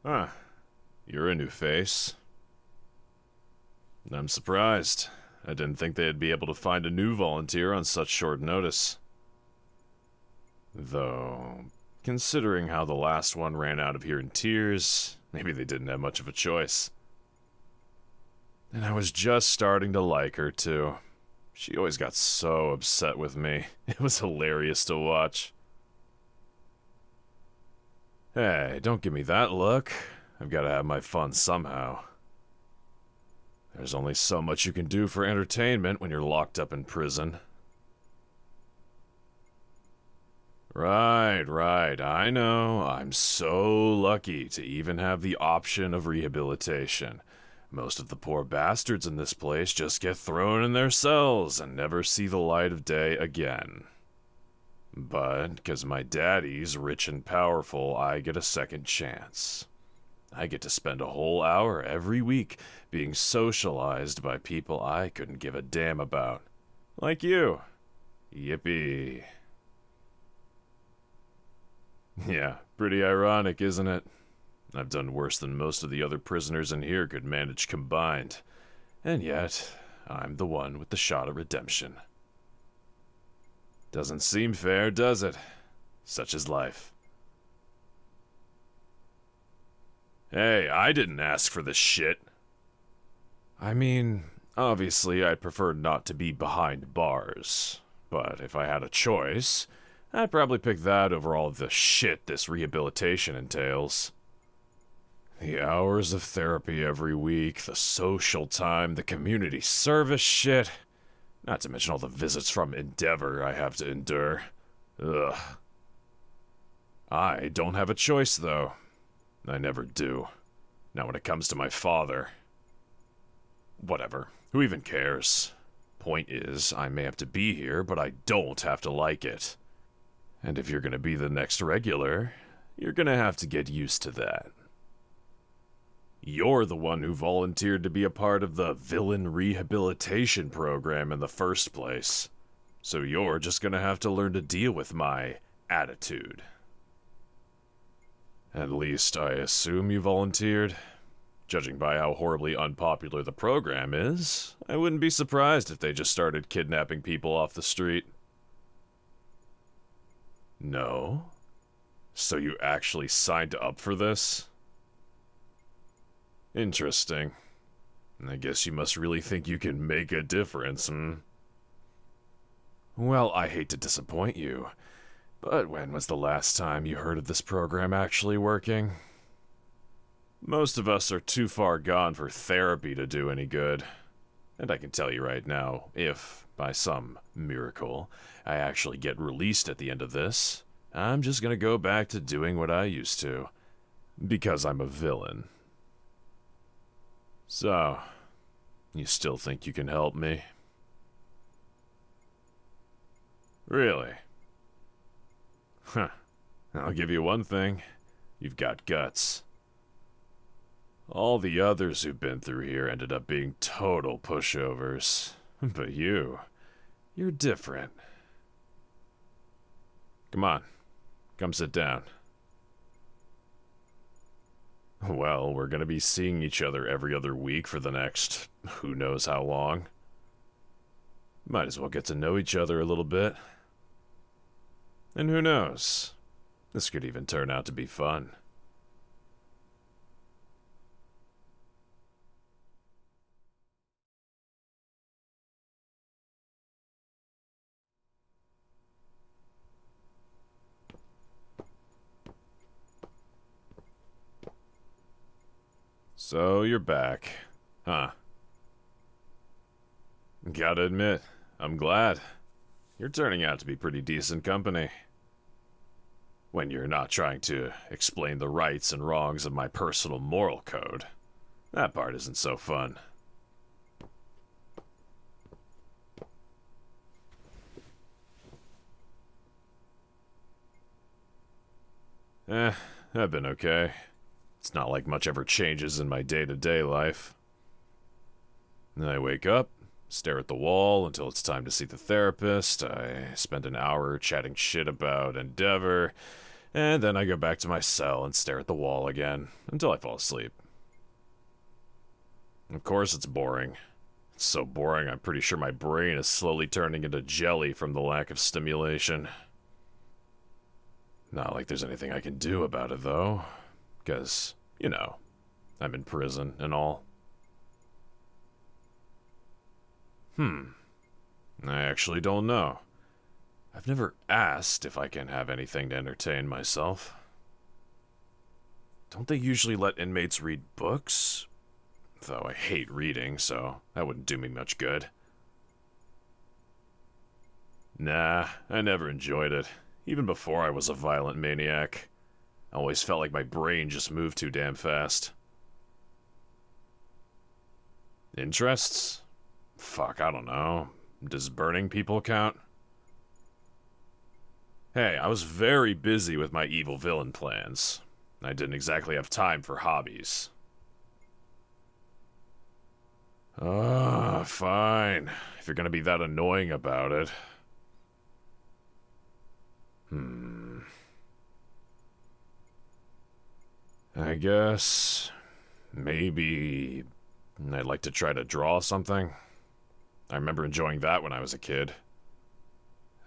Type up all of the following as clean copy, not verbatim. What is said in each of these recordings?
Huh. You're a new face. I'm surprised. I didn't think they'd be able to find a new volunteer on such short notice. Though, considering how the last one ran out of here in tears, maybe they didn't have much of a choice. And I was just starting to like her, too. She always got so upset with me. It was hilarious to watch. Hey, don't give me that look. I've got to have my fun somehow. There's only so much you can do for entertainment when you're locked up in prison. Right, I know. I'm so lucky to even have the option of rehabilitation. Most of the poor bastards in this place just get thrown in their cells and never see the light of day again. But, because my daddy's rich and powerful, I get a second chance. I get to spend a whole hour every week being socialized by people I couldn't give a damn about. Like you. Yippee. Yeah, pretty ironic, isn't it? I've done worse than most of the other prisoners in here could manage combined. And yet, I'm the one with the shot at redemption. Doesn't seem fair, does it? Such is life. Hey, I didn't ask for this shit. I mean, obviously I'd prefer not to be behind bars. But if I had a choice, I'd probably pick that over all the shit this rehabilitation entails. The hours of therapy every week, the social time, the community service shit. Not to mention all the visits from Endeavor I have to endure. Ugh. I don't have a choice, though. I never do. Not when it comes to my father. Whatever. Who even cares? Point is, I may have to be here, but I don't have to like it. And if you're gonna be the next regular, you're gonna have to get used to that. You're the one who volunteered to be a part of the villain rehabilitation program in the first place. So you're just gonna have to learn to deal with my attitude. At least I assume you volunteered. Judging by how horribly unpopular the program is, I wouldn't be surprised if they just started kidnapping people off the street. No? So you actually signed up for this? Interesting. I guess you must really think you can make a difference, hmm? Well, I hate to disappoint you, but when was the last time you heard of this program actually working? Most of us are too far gone for therapy to do any good. And I can tell you right now, if, by some miracle, I actually get released at the end of this, I'm just gonna go back to doing what I used to. Because I'm a villain. So, you still think you can help me? Really? Huh. I'll give you one thing. You've got guts. All the others who've been through here ended up being total pushovers. But you're different. Come on, come sit down. Well, we're gonna be seeing each other every other week for the next who knows how long. Might as well get to know each other a little bit. And who knows? This could even turn out to be fun. So you're back, huh? Gotta admit, I'm glad. You're turning out to be pretty decent company. When you're not trying to explain the rights and wrongs of my personal moral code. That part isn't so fun. I've been okay. It's not like much ever changes in my day-to-day life. Then I wake up, stare at the wall until it's time to see the therapist. I spend an hour chatting shit about Endeavor, And then I go back to my cell and stare at the wall again until I fall asleep. Of course it's boring. It's so boring I'm pretty sure my brain is slowly turning into jelly from the lack of stimulation. Not like there's anything I can do about it though, because, I'm in prison and all. I actually don't know. I've never asked if I can have anything to entertain myself. Don't they usually let inmates read books? Though I hate reading, so that wouldn't do me much good. Nah, I never enjoyed it, even before I was a violent maniac. I always felt like my brain just moved too damn fast. Interests? Fuck, I don't know. Does burning people count? Hey, I was very busy with my evil villain plans. I didn't exactly have time for hobbies. Fine. If you're gonna be that annoying about it. I guess... maybe... I'd like to try to draw something. I remember enjoying that when I was a kid.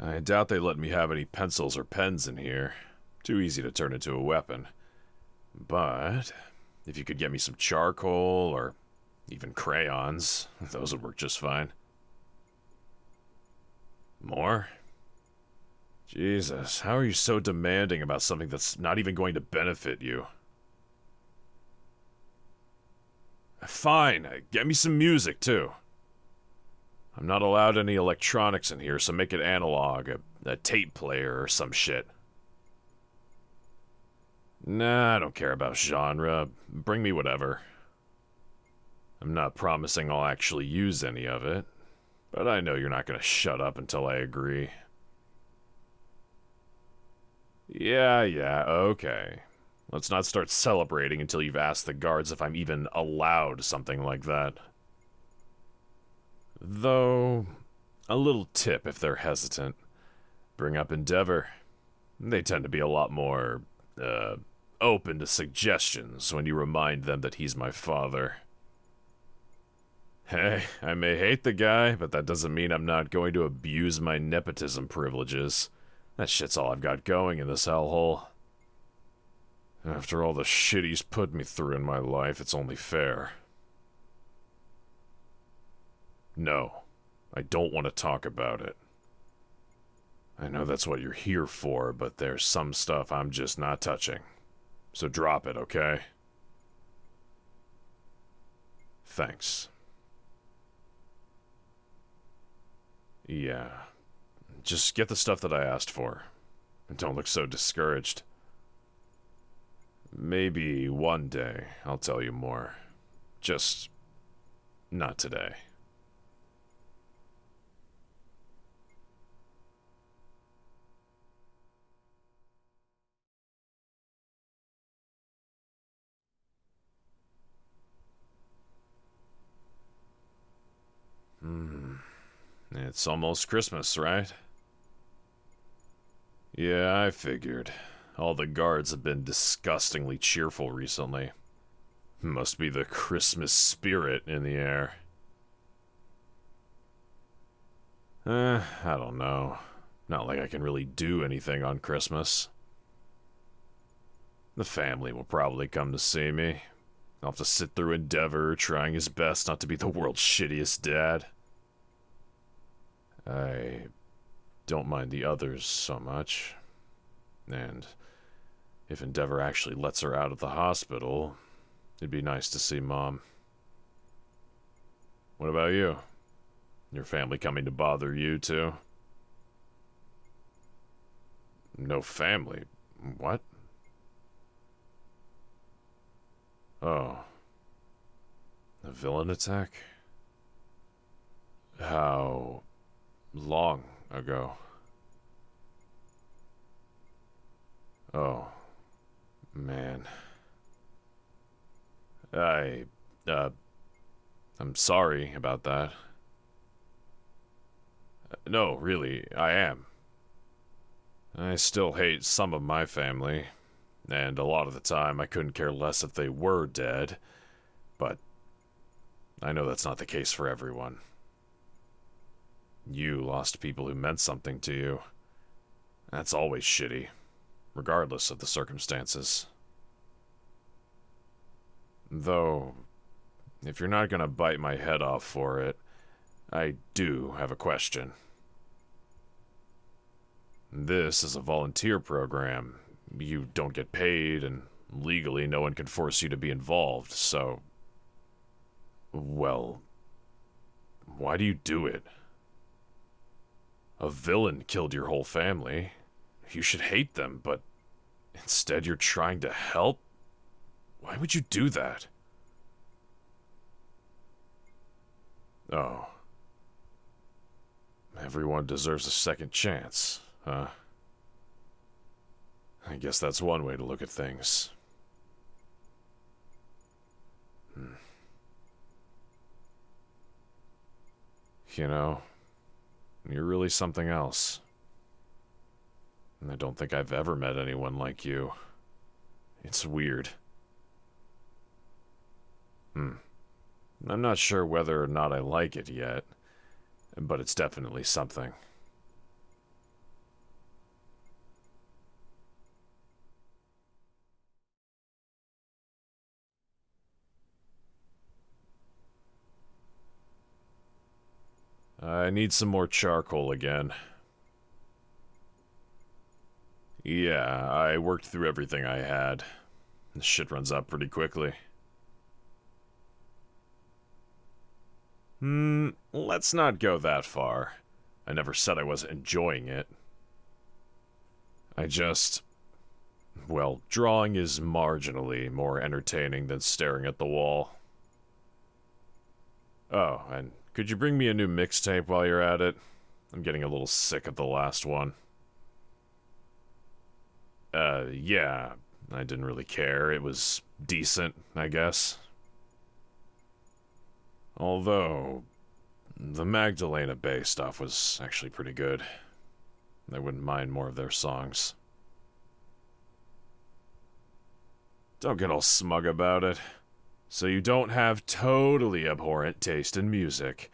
I doubt they let me have any pencils or pens in here. Too easy to turn into a weapon. But if you could get me some charcoal or even crayons, those would work just fine. More? Jesus, how are you so demanding about something that's not even going to benefit you? Fine, get me some music too. I'm not allowed any electronics in here, so make it analog, a tape player or some shit. Nah, I don't care about genre. Bring me whatever. I'm not promising I'll actually use any of it, but I know you're not gonna shut up until I agree. Yeah, okay. Let's not start celebrating until you've asked the guards if I'm even allowed something like that. Though, a little tip if they're hesitant. Bring up Endeavor. They tend to be a lot more, open to suggestions when you remind them that he's my father. Hey, I may hate the guy, but that doesn't mean I'm not going to abuse my nepotism privileges. That shit's all I've got going in this hellhole. After all the shit he's put me through in my life, it's only fair. No, I don't want to talk about it. I know that's what you're here for, but there's some stuff I'm just not touching. So drop it, okay? Thanks. Yeah. Just get the stuff that I asked for. And don't look so discouraged. Maybe one day I'll tell you more. Just not today. It's almost Christmas, right? Yeah, I figured. All the guards have been disgustingly cheerful recently. Must be the Christmas spirit in the air. I don't know. Not like I can really do anything on Christmas. The family will probably come to see me. I'll have to sit through Endeavor trying his best not to be the world's shittiest dad. I don't mind the others so much. And if Endeavor actually lets her out of the hospital, it'd be nice to see Mom. What about you? Your family coming to bother you too? No family? What? Oh. A villain attack? How long ago? Oh. Man. I'm sorry about that. No, really, I am. I still hate some of my family, and a lot of the time I couldn't care less if they were dead, but I know that's not the case for everyone. You lost people who meant something to you. That's always shitty, regardless of the circumstances. Though, if you're not gonna bite my head off for it, I do have a question. This is a volunteer program. You don't get paid, and legally no one can force you to be involved, so... Well, why do you do it? A villain killed your whole family. You should hate them, but instead you're trying to help? Why would you do that? Oh. Everyone deserves a second chance, huh? I guess that's one way to look at things. You know, you're really something else. And I don't think I've ever met anyone like you. It's weird. I'm not sure whether or not I like it yet, but it's definitely something. I need some more charcoal again. Yeah, I worked through everything I had. This shit runs out pretty quickly. Let's not go that far. I never said I wasn't enjoying it. I just... Well, drawing is marginally more entertaining than staring at the wall. Oh, and could you bring me a new mixtape while you're at it? I'm getting a little sick of the last one. Yeah. I didn't really care. It was decent, I guess. Although, the Magdalena Bay stuff was actually pretty good. I wouldn't mind more of their songs. Don't get all smug about it. So you don't have totally abhorrent taste in music.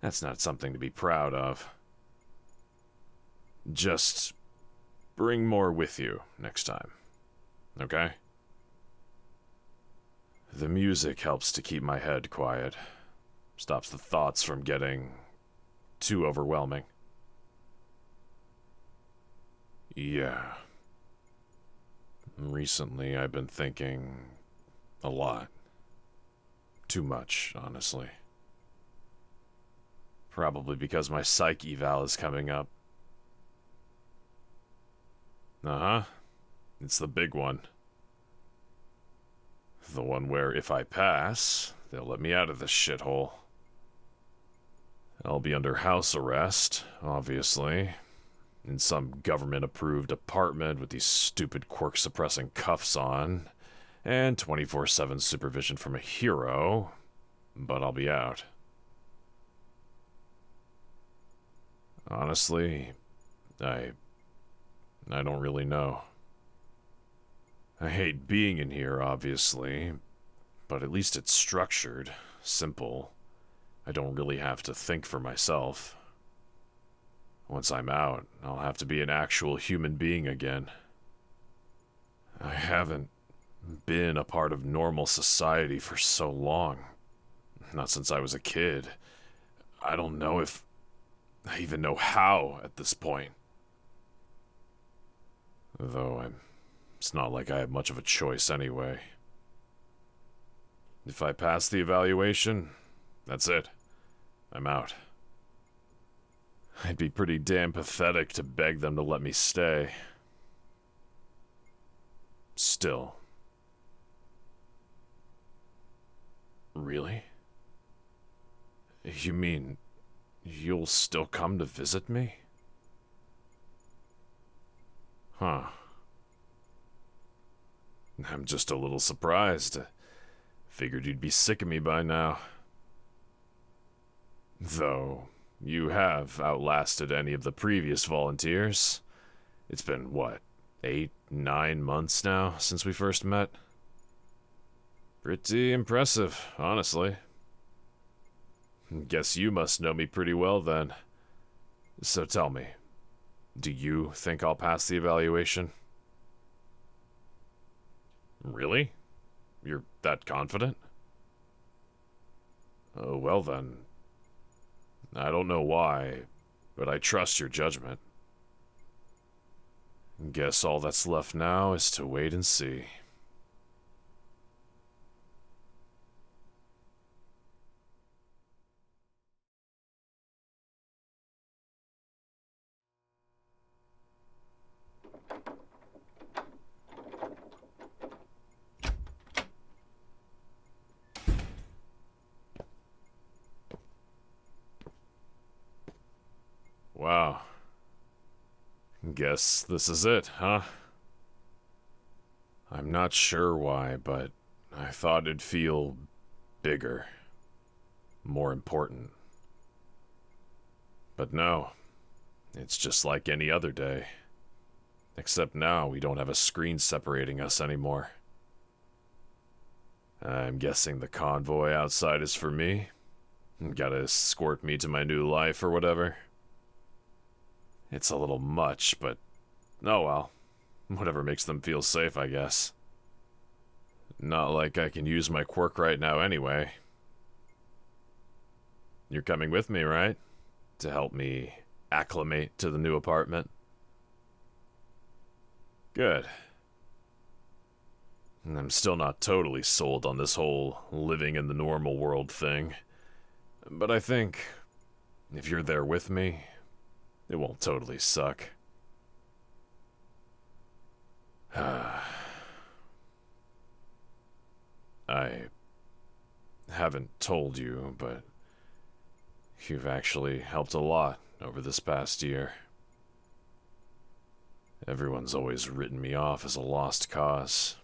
That's not something to be proud of. Just bring more with you next time. Okay? The music helps to keep my head quiet. Stops the thoughts from getting too overwhelming. Yeah. Recently, I've been thinking a lot. Too much, honestly. Probably because my psych eval is coming up. Uh-huh. It's the big one. The one where if I pass, they'll let me out of this shithole. I'll be under house arrest, obviously. In some government-approved apartment with these stupid quirk-suppressing cuffs on. And 24/7 supervision from a hero. But I'll be out. Honestly, I don't really know. I hate being in here, obviously, but at least it's structured, simple. I don't really have to think for myself. Once I'm out, I'll have to be an actual human being again. I haven't been a part of normal society for so long. Not since I was a kid. I don't know if I even know how at this point. Though it's not like I have much of a choice anyway. If I pass the evaluation, that's it. I'm out. I'd be pretty damn pathetic to beg them to let me stay. Still. Really? You mean you'll still come to visit me? Huh. I'm just a little surprised. Figured you'd be sick of me by now. Though, you have outlasted any of the previous volunteers. It's been, what, 8, 9 months now since we first met? Pretty impressive, honestly. Guess you must know me pretty well then. So tell me, do you think I'll pass the evaluation? Really? You're that confident? Oh, well then. I don't know why, but I trust your judgment. Guess all that's left now is to wait and see. Wow. Guess this is it, huh? I'm not sure why, but I thought it'd feel bigger, more important. But no, it's just like any other day. Except now we don't have a screen separating us anymore. I'm guessing the convoy outside is for me. Gotta escort me to my new life or whatever. It's a little much, but oh well. Whatever makes them feel safe, I guess. Not like I can use my quirk right now anyway. You're coming with me, right? To help me acclimate to the new apartment? Good. I'm still not totally sold on this whole living in the normal world thing. But I think if you're there with me, it won't totally suck. I haven't told you, but you've actually helped a lot over this past year. Everyone's always written me off as a lost cause.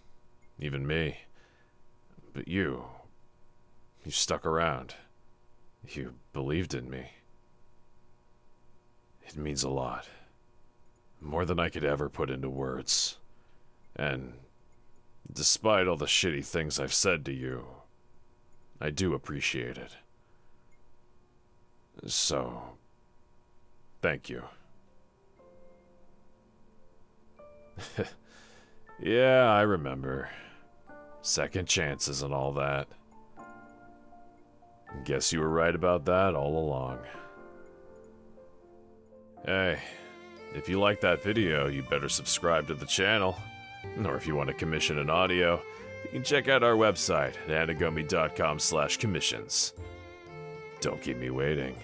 Even me. But you stuck around. You believed in me. It means a lot. More than I could ever put into words. And despite all the shitty things I've said to you, I do appreciate it. So, thank you. Yeah, I remember. Second chances and all that. Guess you were right about that all along. Hey, if you like that video, you better subscribe to the channel. Or if you want to commission an audio, you can check out our website at anigomi.com/commissions. Don't keep me waiting.